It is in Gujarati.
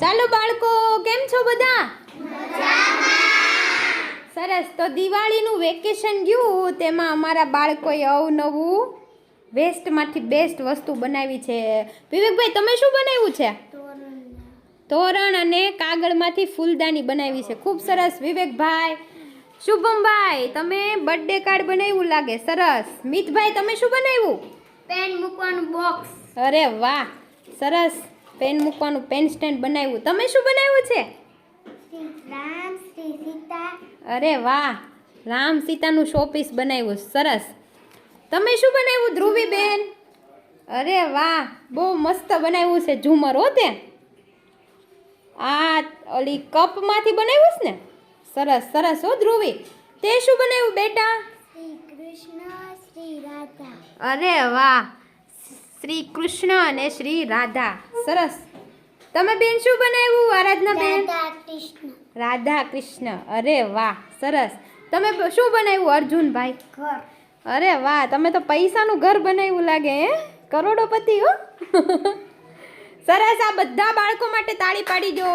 ચાલો બાળકો, કેમ છો બધા? સરસ. તો દિવાળીનું વેકેશન ગયું, તેમાં અમારા બાળકોએ અવનવું વેસ્ટમાંથી બેસ્ટ વસ્તુ બનાવી છે. વિવેકભાઈ, તમે શું બનાવ્યું છે? તોરણ અને કાગળમાંથી ફૂલદાની બનાવી છે. ખૂબ સરસ વિવેકભાઈ. શુભમભાઈ, તમે બર્થડે કાર્ડ બનાવ્યું લાગે, સરસ. મિતભાઈ, તમે શું બનાવ્યું? પેન મૂકવાનું બોક્સ. અરે વાહ, સરસ. પેન મૂકવાનું પેન સ્ટેન્ડ બનાવ્યું. તમે શું બનાવ્યું છે? શ્રી રામ, શ્રી સીતા. અરે વાહ, રામ સીતાનું શોપીસ બનાવ્યું, સરસ. તમે શું બનાવ્યું ધ્રુવીબેન? અરે વાહ, બહુ મસ્ત બનાવ્યું છે ઝુમર હો તે. આ ઓલી કપમાંથી બનાવ્યું છે ને? સરસ સરસ હો ધ્રુવી. તે શું બનાવ્યું બેટા? શ્રી કૃષ્ણ, શ્રી રાધા. અરે વાહ, શ્રી કૃષ્ણ અને શ્રી રાધા, સરસ. તમે બેન શું બનાવ્યું આરાધના બેન? રાધા કૃષ્ણ. રાધા કૃષ્ણ. અરે વાહ, સરસ. તમે શું બનાવ્યું અર્જુનભાઈ? ઘર. અરે વાહ, તમે તો પૈસાનું ઘર બનાવ્યું લાગે હે, કરોડોપતિ હો. સરસ. આ બધા બાળકો માટે તાળી પાડી દો.